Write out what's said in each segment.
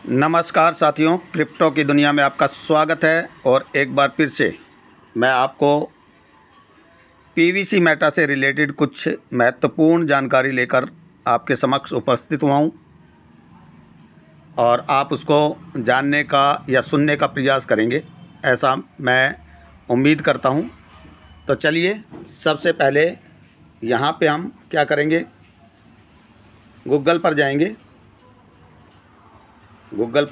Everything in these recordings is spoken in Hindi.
नमस्कार साथियों, क्रिप्टो की दुनिया में आपका स्वागत है। और एक बार फिर से मैं आपको पीवीसी मेटा से रिलेटेड कुछ महत्वपूर्ण जानकारी लेकर आपके समक्ष उपस्थित हुआ हूँ और आप उसको जानने का या सुनने का प्रयास करेंगे, ऐसा मैं उम्मीद करता हूँ। तो चलिए, सबसे पहले यहाँ पे हम क्या करेंगे, गूगल पर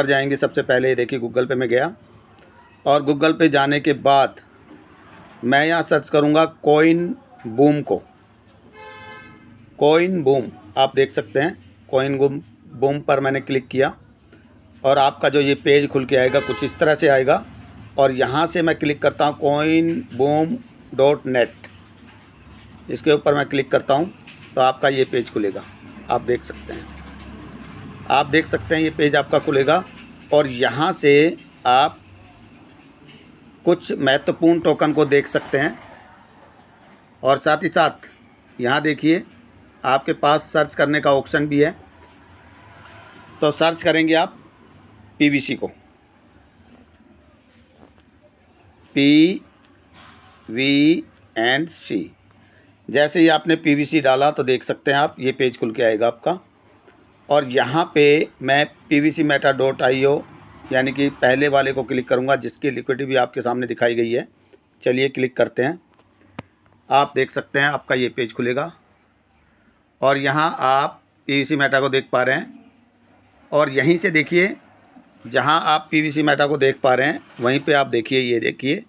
जाएंगे। सबसे पहले देखिए, गूगल पे मैं गया और गूगल पे जाने के बाद मैं यहाँ सर्च करूँगा कॉइन बूम को। कॉइन बूम आप देख सकते हैं, कॉइन बूम पर मैंने क्लिक किया और आपका जो ये पेज खुल के आएगा कुछ इस तरह से आएगा। और यहाँ से मैं क्लिक करता हूँ coinboom.net, इसके ऊपर मैं क्लिक करता हूँ तो आपका ये पेज खुलेगा। आप देख सकते हैं ये पेज आपका खुलेगा और यहाँ से आप कुछ महत्वपूर्ण टोकन को देख सकते हैं। और साथ ही साथ यहाँ देखिए, आपके पास सर्च करने का ऑप्शन भी है। तो सर्च करेंगे आप पीवीसी को, PVNC। जैसे ही आपने पीवीसी डाला तो देख सकते हैं आप, ये पेज खुल के आएगा आपका। और यहाँ पे मैं pvcmeta.io यानी कि पहले वाले को क्लिक करूँगा, जिसकी लिक्विडिटी भी आपके सामने दिखाई गई है। चलिए क्लिक करते हैं। आप देख सकते हैं आपका ये पेज खुलेगा और यहाँ आप पीवीसी मेटा को देख पा रहे हैं। और यहीं से देखिए, जहाँ आप पीवीसी मेटा को देख पा रहे हैं वहीं पे आप देखिए, ये देखिए,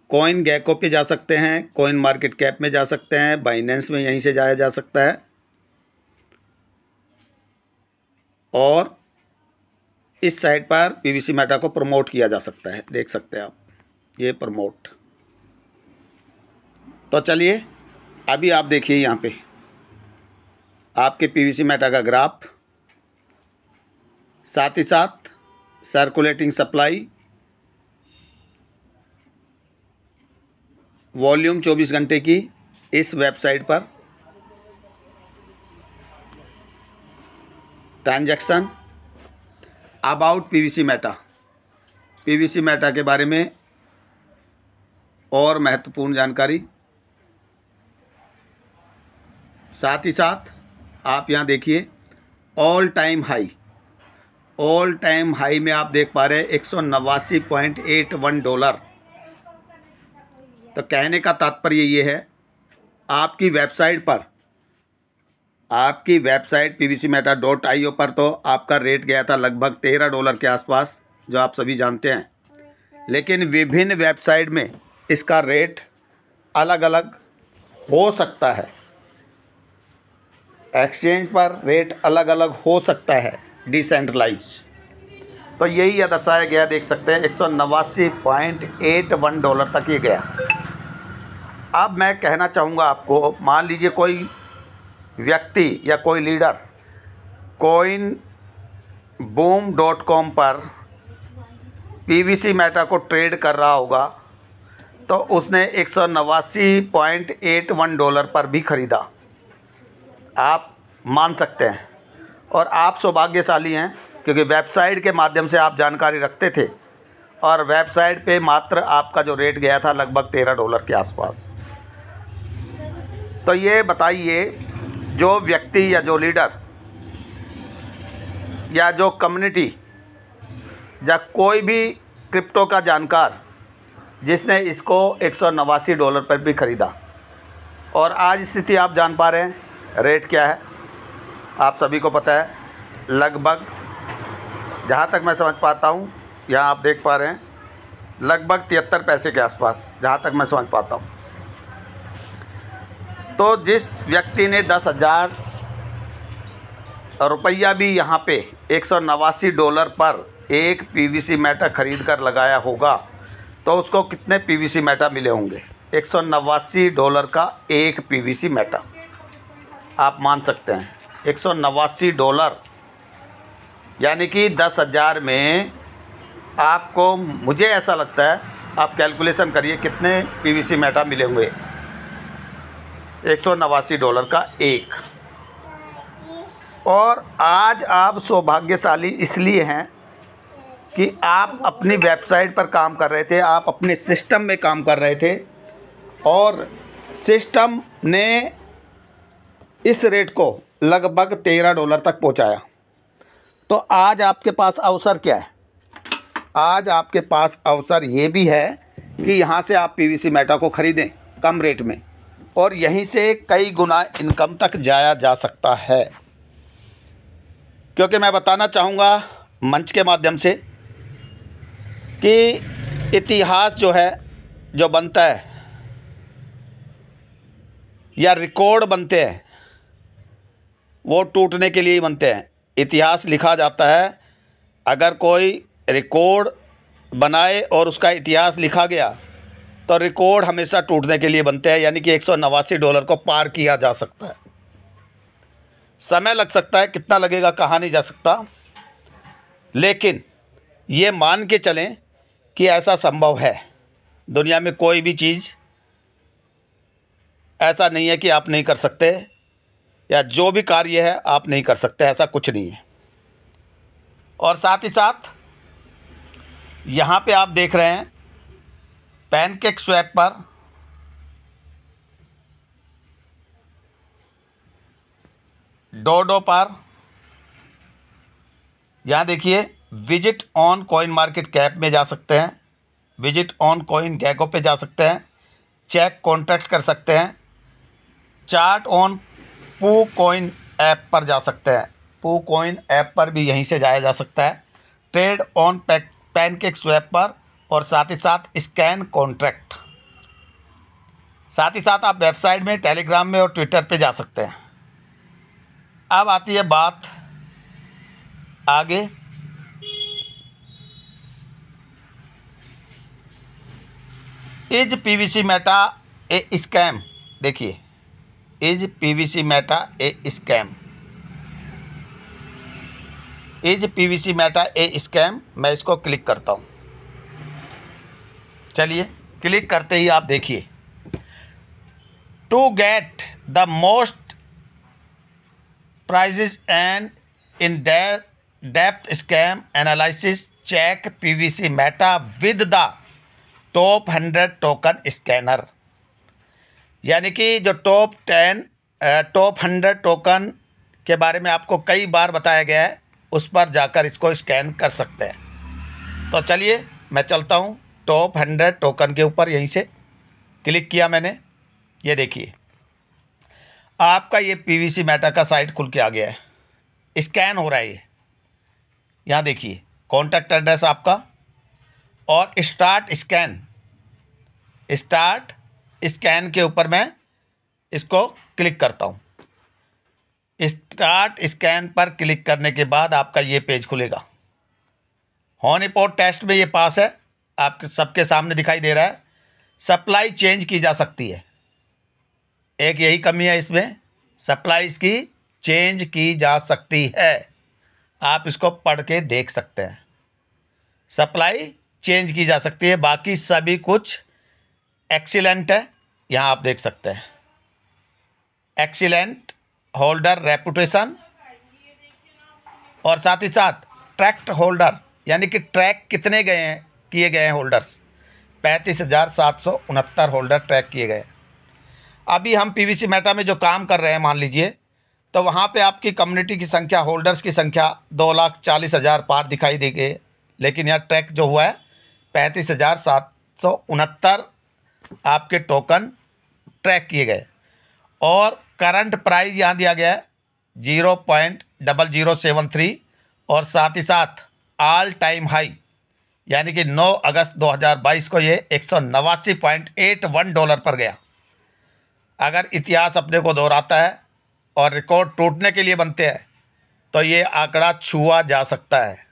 कॉइन गैको पे जा सकते हैं, कॉइन मार्केट कैप में जा सकते हैं, बाइनेंस में यहीं से जाया जा सकता है। और इस साइट पर पीवीसी मेटा को प्रमोट किया जा सकता है, देख सकते हैं आप, ये प्रमोट। तो चलिए, अभी आप देखिए यहाँ पे आपके पीवीसी मेटा का ग्राफ, साथ ही साथ सर्कुलेटिंग सप्लाई, वॉल्यूम 24 घंटे की इस वेबसाइट पर, ट्रांजैक्शन, अबाउट पीवीसी मेटा के बारे में और महत्वपूर्ण जानकारी। साथ ही साथ आप यहाँ देखिए, ऑल टाइम हाई में आप देख पा रहे हैं $189.81। तो कहने का तात्पर्य ये है, आपकी वेबसाइट pvcmeta.io पर तो आपका रेट गया था लगभग $13 के आसपास, जो आप सभी जानते हैं। लेकिन विभिन्न वेबसाइट में इसका रेट अलग अलग हो सकता है, एक्सचेंज पर रेट अलग अलग हो सकता है, डिसेंट्रलाइज। तो यही यह दर्शाया गया, देख सकते हैं $189.81 तक ये गया। अब मैं कहना चाहूँगा आपको, मान लीजिए कोई व्यक्ति या कोई लीडर coinboom.com पर पीवीसी मेटा को ट्रेड कर रहा होगा, तो उसने $189.81 पर भी ख़रीदा, आप मान सकते हैं। और आप सौभाग्यशाली हैं, क्योंकि वेबसाइट के माध्यम से आप जानकारी रखते थे और वेबसाइट पे मात्र आपका जो रेट गया था लगभग $13 के आसपास। तो ये बताइए, जो व्यक्ति या जो लीडर या जो कम्युनिटी या कोई भी क्रिप्टो का जानकार जिसने इसको $189 पर भी ख़रीदा, और आज स्थिति आप जान पा रहे हैं, रेट क्या है आप सभी को पता है, लगभग जहाँ तक मैं समझ पाता हूँ, यहाँ आप देख पा रहे हैं लगभग 73 पैसे के आसपास, जहाँ तक मैं समझ पाता हूँ। तो जिस व्यक्ति ने $10,000 रुपया भी यहाँ पे $189 पर एक पीवीसी मेटा ख़रीद कर लगाया होगा, तो उसको कितने पीवीसी मेटा मिले होंगे? $189 का एक पीवीसी मेटा, आप मान सकते हैं $189, यानी कि 10,000 में आपको, मुझे ऐसा लगता है, आप कैलकुलेशन करिए कितने पीवीसी मेटा मिले होंगे। $189 का एक, और आज आप सौभाग्यशाली इसलिए हैं कि आप अपनी वेबसाइट पर काम कर रहे थे, आप अपने सिस्टम में काम कर रहे थे और सिस्टम ने इस रेट को लगभग $13 तक पहुंचाया। तो आज आपके पास अवसर क्या है? आज आपके पास अवसर ये भी है कि यहाँ से आप पीवीसी मेटा को ख़रीदें कम रेट में और यहीं से कई गुना इनकम तक जाया जा सकता है। क्योंकि मैं बताना चाहूँगा मंच के माध्यम से कि इतिहास जो है, जो बनता है या रिकॉर्ड बनते हैं, वो टूटने के लिए ही बनते हैं। इतिहास लिखा जाता है, अगर कोई रिकॉर्ड बनाए और उसका इतिहास लिखा गया तो रिकॉर्ड हमेशा टूटने के लिए बनते हैं, यानी कि $189 को पार किया जा सकता है। समय लग सकता है, कितना लगेगा कहा नहीं जा सकता, लेकिन ये मान के चलें कि ऐसा संभव है। दुनिया में कोई भी चीज़ ऐसा नहीं है कि आप नहीं कर सकते, या जो भी कार्य है आप नहीं कर सकते, ऐसा कुछ नहीं है। और साथ ही साथ यहाँ पे आप देख रहे हैं पैनकेक स्वैप पर डोडो पर, यहाँ देखिए visit on coin market cap में जा सकते हैं, विजिट ऑन कॉइन गैगो पे जा सकते हैं, चेक कॉन्ट्रैक्ट कर सकते हैं, चार्ट ऑन पू कॉइन ऐप पर जा सकते हैं, पू कॉइन ऐप पर भी यहीं से जाया जा सकता है, ट्रेड ऑन पैनकेक स्वैप पर, और साथ ही साथ स्कैन कॉन्ट्रैक्ट। साथ ही साथ आप वेबसाइट में, टेलीग्राम में और ट्विटर पे जा सकते हैं। अब आती है बात आगे, is PVC Meta a scam. देखिए, is PVC Meta a scam, is PVC Meta a scam. मैं इसको क्लिक करता हूँ। चलिए, क्लिक करते ही आप देखिए, to get the most prizes and in depth scam analysis check PVC meta with the top 100 token scanner. यानी कि जो टॉप 100 टोकन के बारे में आपको कई बार बताया गया है, उस पर जाकर इसको स्कैन कर सकते हैं। तो चलिए मैं चलता हूँ टॉप 100 टोकन के ऊपर, यहीं से क्लिक किया मैंने। ये देखिए आपका ये पीवीसी मेटा का साइट खुल के आ गया है, स्कैन हो रहा है ये। यहाँ देखिए कॉन्टैक्ट एड्रेस आपका और स्टार्ट स्कैन, स्टार्ट स्कैन के ऊपर मैं इसको क्लिक करता हूँ। स्टार्ट स्कैन पर क्लिक करने के बाद आपका ये पेज खुलेगा। हॉनीपॉट टेस्ट में ये पास है, आपके सबके सामने दिखाई दे रहा है। सप्लाई चेंज की जा सकती है, एक यही कमी है इसमें, सप्लाई इसकी चेंज की जा सकती है। आप इसको पढ़ के देख सकते हैं, सप्लाई चेंज की जा सकती है। बाकी सभी कुछ एक्सीलेंट है, यहाँ आप देख सकते हैं एक्सीलेंट, होल्डर रेपुटेशन, और साथ ही साथ ट्रैक्ट होल्डर, यानी कि ट्रैक कितने गए हैं, किए गए हैं होल्डर्स, 35,769 होल्डर ट्रैक किए गए। अभी हम पीवीसी मेटा में जो काम कर रहे हैं मान लीजिए, तो वहाँ पे आपकी कम्युनिटी की संख्या, होल्डर्स की संख्या 2,40,000 पार दिखाई दी गई, लेकिन यहाँ ट्रैक जो हुआ है 35,769 आपके टोकन ट्रैक किए गए। और करंट प्राइस यहाँ दिया गया है 0.0073, और साथ ही साथ ऑल टाइम हाई यानी कि 9 अगस्त 2022 को ये $189.81 पर गया। अगर इतिहास अपने को दोहराता है और रिकॉर्ड टूटने के लिए बनते हैं तो ये आंकड़ा छुआ जा सकता है।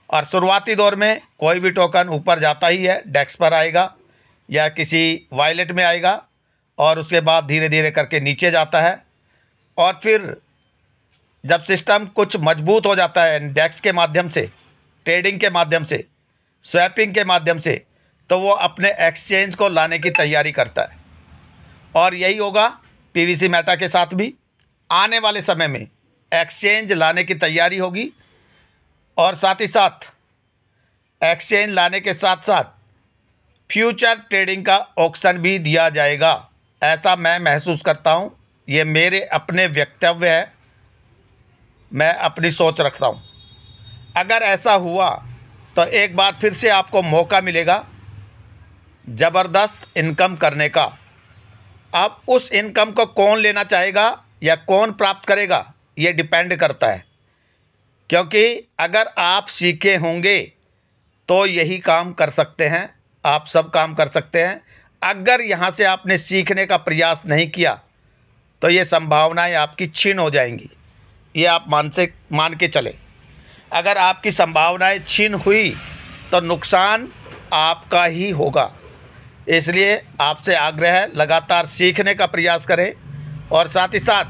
और शुरुआती दौर में कोई भी टोकन ऊपर जाता ही है, डेस्क पर आएगा या किसी वॉलेट में आएगा, और उसके बाद धीरे धीरे करके नीचे जाता है। और फिर जब सिस्टम कुछ मजबूत हो जाता है डेस्क के माध्यम से, ट्रेडिंग के माध्यम से, स्वैपिंग के माध्यम से, तो वो अपने एक्सचेंज को लाने की तैयारी करता है। और यही होगा पीवीसी मेटा के साथ भी। आने वाले समय में एक्सचेंज लाने की तैयारी होगी और साथ ही साथ एक्सचेंज लाने के साथ साथ फ्यूचर ट्रेडिंग का ऑप्शन भी दिया जाएगा, ऐसा मैं महसूस करता हूँ। ये मेरे अपने वक्तव्य है, मैं अपनी सोच रखता हूँ। अगर ऐसा हुआ तो एक बार फिर से आपको मौका मिलेगा ज़बरदस्त इनकम करने का। अब उस इनकम को कौन लेना चाहेगा या कौन प्राप्त करेगा, ये डिपेंड करता है, क्योंकि अगर आप सीखे होंगे तो यही काम कर सकते हैं, आप सब काम कर सकते हैं। अगर यहाँ से आपने सीखने का प्रयास नहीं किया तो ये संभावनाएं आपकी छीन हो जाएंगी, ये आप मान के चले। अगर आपकी संभावनाएं छीन हुई तो नुकसान आपका ही होगा। इसलिए आपसे आग्रह है, लगातार सीखने का प्रयास करें और साथ ही साथ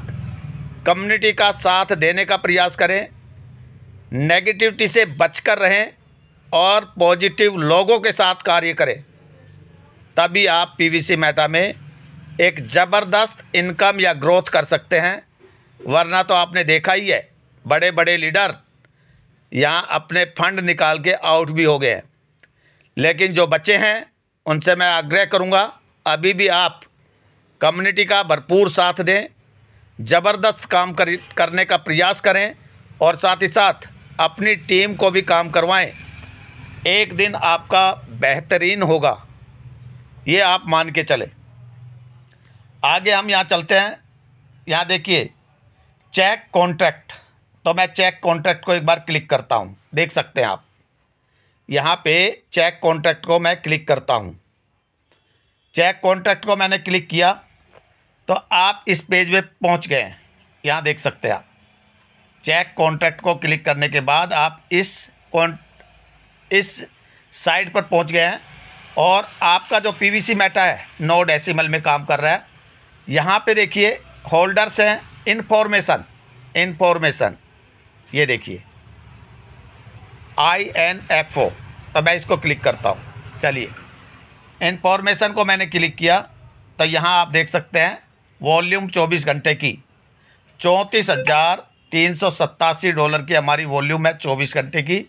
कम्युनिटी का साथ देने का प्रयास करें। नेगेटिविटी से बचकर रहें और पॉजिटिव लोगों के साथ कार्य करें, तभी आप पीवीसी मेटा में एक ज़बरदस्त इनकम या ग्रोथ कर सकते हैं। वरना तो आपने देखा ही है, बड़े बड़े लीडर यहाँ अपने फंड निकाल के आउट भी हो गए हैं। लेकिन जो बच्चे हैं उनसे मैं आग्रह करूँगा, अभी भी आप कम्युनिटी का भरपूर साथ दें, ज़बरदस्त काम करने का प्रयास करें और साथ ही साथ अपनी टीम को भी काम करवाएं। एक दिन आपका बेहतरीन होगा, ये आप मान के चले। आगे हम यहाँ चलते हैं। यहाँ देखिए चेक कॉन्ट्रैक्ट, तो मैं चेक कॉन्ट्रैक्ट को एक बार क्लिक करता हूँ। देख सकते हैं आप यहाँ पे चेक कॉन्ट्रैक्ट को मैं क्लिक करता हूँ। चेक कॉन्ट्रैक्ट को मैंने क्लिक किया तो आप इस पेज में पहुँच गए हैं। यहाँ देख सकते हैं आप चेक कॉन्ट्रैक्ट को क्लिक करने के बाद आप इस साइट पर पहुँच गए हैं और आपका जो पीवीसी मेटा है 9 डेसिमल में काम कर रहा है। यहाँ पे देखिए होल्डर्स हैं, इन्फॉर्मेशन ये देखिए INFO, तो मैं इसको क्लिक करता हूँ। चलिए इन्फॉर्मेशन को मैंने क्लिक किया तो यहाँ आप देख सकते हैं वॉल्यूम 24 घंटे की $34,387 की हमारी वॉल्यूम है 24 घंटे की।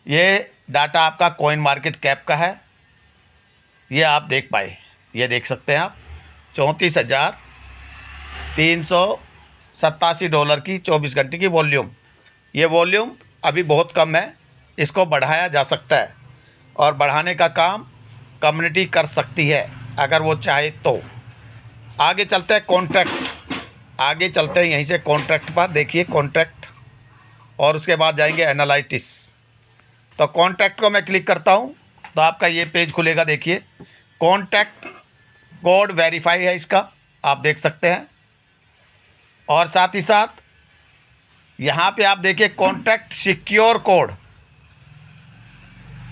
ये डाटा आपका कॉइन मार्केट कैप का है, ये आप देख पाए, ये देख सकते हैं आप $34,387 की 24 घंटे की वॉल्यूम। ये वॉल्यूम अभी बहुत कम है, इसको बढ़ाया जा सकता है और बढ़ाने का काम कम्युनिटी कर सकती है अगर वो चाहे तो। आगे चलते हैं कॉन्ट्रैक्ट, आगे चलते हैं यहीं से कॉन्ट्रैक्ट पर। देखिए कॉन्ट्रैक्ट और उसके बाद जाएंगे एनालिटिक्स। तो कॉन्ट्रैक्ट को मैं क्लिक करता हूँ तो आपका ये पेज खुलेगा। देखिए कॉन्ट्रैक्ट कोड वेरीफाई है इसका, आप देख सकते हैं। और साथ ही साथ यहाँ पे आप देखिए contract secure code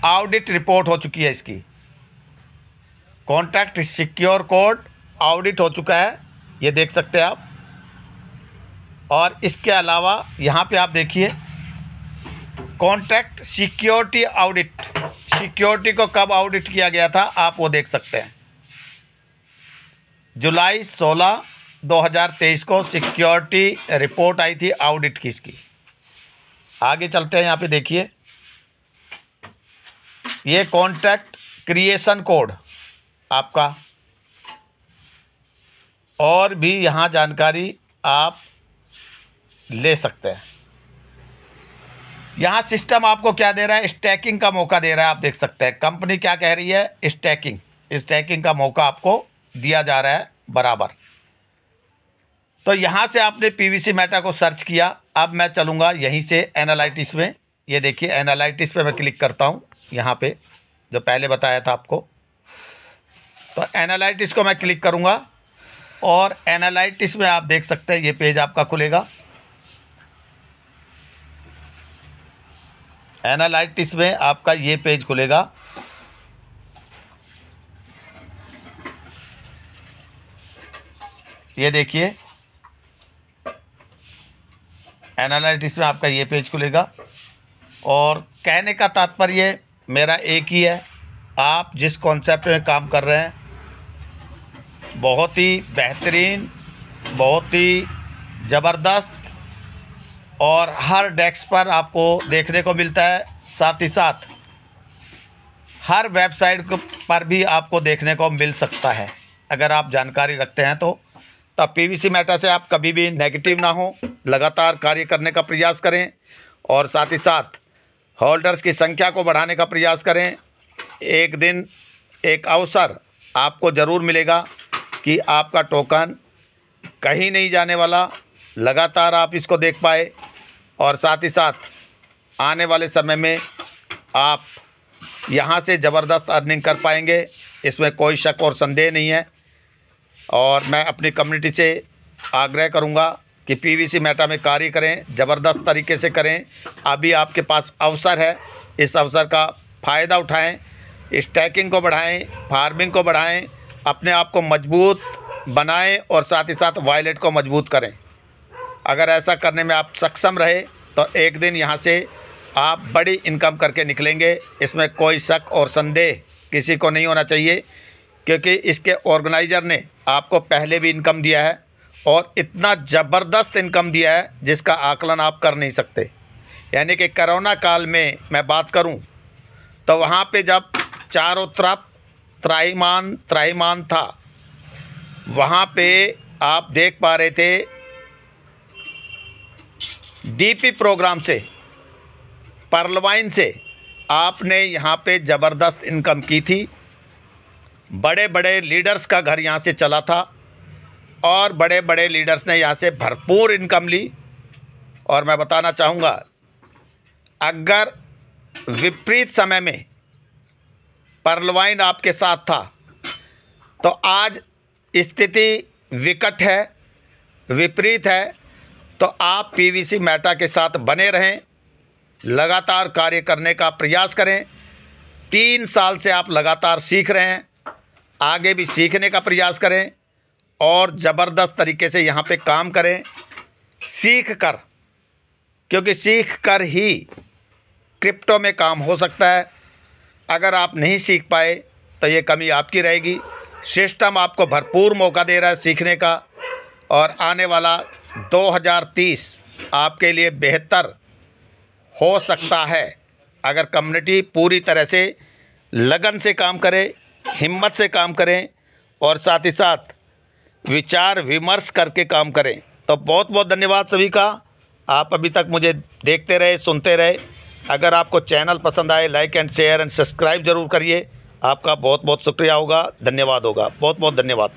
audit report हो चुकी है इसकी। कॉन्ट्रैक्ट सिक्योर कोड ऑडिट हो चुका है, ये देख सकते हैं आप। और इसके अलावा यहाँ पे आप देखिए कॉन्ट्रैक्ट सिक्योरिटी ऑडिट, सिक्योरिटी को कब ऑडिट किया गया था आप वो देख सकते हैं। जुलाई 16, 2023 को सिक्योरिटी रिपोर्ट आई थी ऑडिट की इसकी। आगे चलते हैं, यहाँ पे देखिए ये कॉन्ट्रैक्ट क्रिएशन कोड आपका, और भी यहाँ जानकारी आप ले सकते हैं। यहाँ सिस्टम आपको क्या दे रहा है, स्टैकिंग का मौका दे रहा है, आप देख सकते हैं। कंपनी क्या कह रही है, स्टैकिंग का मौका आपको दिया जा रहा है बराबर। तो यहाँ से आपने पीवीसी मेटा को सर्च किया। अब मैं चलूँगा यहीं से एनालिटिक्स में। ये देखिए एनालिटिक्स पे मैं क्लिक करता हूँ, यहाँ पे जो पहले बताया था आपको। तो एनालिटिक्स को मैं क्लिक करूँगा और एनालिटिक्स में आप देख सकते हैं ये पेज आपका खुलेगा। एनालिटिक्स में आपका ये पेज खुलेगा। ये देखिए एनालिटिक्स में आपका ये पेज खुलेगा। और कहने का तात्पर्य मेरा एक ही है, आप जिस कॉन्सेप्ट में काम कर रहे हैं बहुत ही बेहतरीन, बहुत ही ज़बरदस्त और हर डेस्क पर आपको देखने को मिलता है। साथ ही साथ हर वेबसाइट पर भी आपको देखने को मिल सकता है अगर आप जानकारी रखते हैं तो। तब पीवीसी मेटा से आप कभी भी नेगेटिव ना हो, लगातार कार्य करने का प्रयास करें और साथ ही साथ होल्डर्स की संख्या को बढ़ाने का प्रयास करें। एक दिन एक अवसर आपको ज़रूर मिलेगा कि आपका टोकन कहीं नहीं जाने वाला, लगातार आप इसको देख पाए और साथ ही साथ आने वाले समय में आप यहाँ से ज़बरदस्त अर्निंग कर पाएंगे, इसमें कोई शक और संदेह नहीं है। और मैं अपनी कम्युनिटी से आग्रह करूँगा कि पीवीसी मेटा में कार्य करें, ज़बरदस्त तरीके से करें। अभी आपके पास अवसर है, इस अवसर का फ़ायदा उठाएं, स्टैकिंग को बढ़ाएं, फार्मिंग को बढ़ाएं, अपने आप को मजबूत बनाएं और साथ ही साथ वॉलेट को मजबूत करें। अगर ऐसा करने में आप सक्षम रहे तो एक दिन यहाँ से आप बड़ी इनकम करके निकलेंगे, इसमें कोई शक और संदेह किसी को नहीं होना चाहिए, क्योंकि इसके ऑर्गेनाइज़र ने आपको पहले भी इनकम दिया है और इतना ज़बरदस्त इनकम दिया है जिसका आकलन आप कर नहीं सकते। यानी कि कोरोना काल में मैं बात करूं तो वहां पे जब चारों तरफ त्राहिमाम था, वहां पे आप देख पा रहे थे डीपी प्रोग्राम से, पर्लवाइन से आपने यहाँ पे ज़बरदस्त इनकम की थी। बड़े बड़े लीडर्स का घर यहाँ से चला था और बड़े बड़े लीडर्स ने यहाँ से भरपूर इनकम ली। और मैं बताना चाहूँगा, अगर विपरीत समय में पर्लवाइन आपके साथ था तो आज स्थिति विकट है, विपरीत है। तो आप पीवीसी मेटा के साथ बने रहें, लगातार कार्य करने का प्रयास करें। 3 साल से आप लगातार सीख रहे हैं, आगे भी सीखने का प्रयास करें और ज़बरदस्त तरीके से यहाँ पे काम करें, सीख कर, क्योंकि सीख कर ही क्रिप्टो में काम हो सकता है। अगर आप नहीं सीख पाए तो ये कमी आपकी रहेगी। सिस्टम आपको भरपूर मौका दे रहा है सीखने का और आने वाला 2030 आपके लिए बेहतर हो सकता है अगर कम्युनिटी पूरी तरह से लगन से काम करे, हिम्मत से काम करें और साथ ही साथ विचार विमर्श करके काम करें। तो बहुत बहुत धन्यवाद सभी का। आप अभी तक मुझे देखते रहे, सुनते रहे। अगर आपको चैनल पसंद आए, like and share and subscribe ज़रूर करिए। आपका बहुत बहुत शुक्रिया होगा, धन्यवाद होगा। बहुत बहुत धन्यवाद।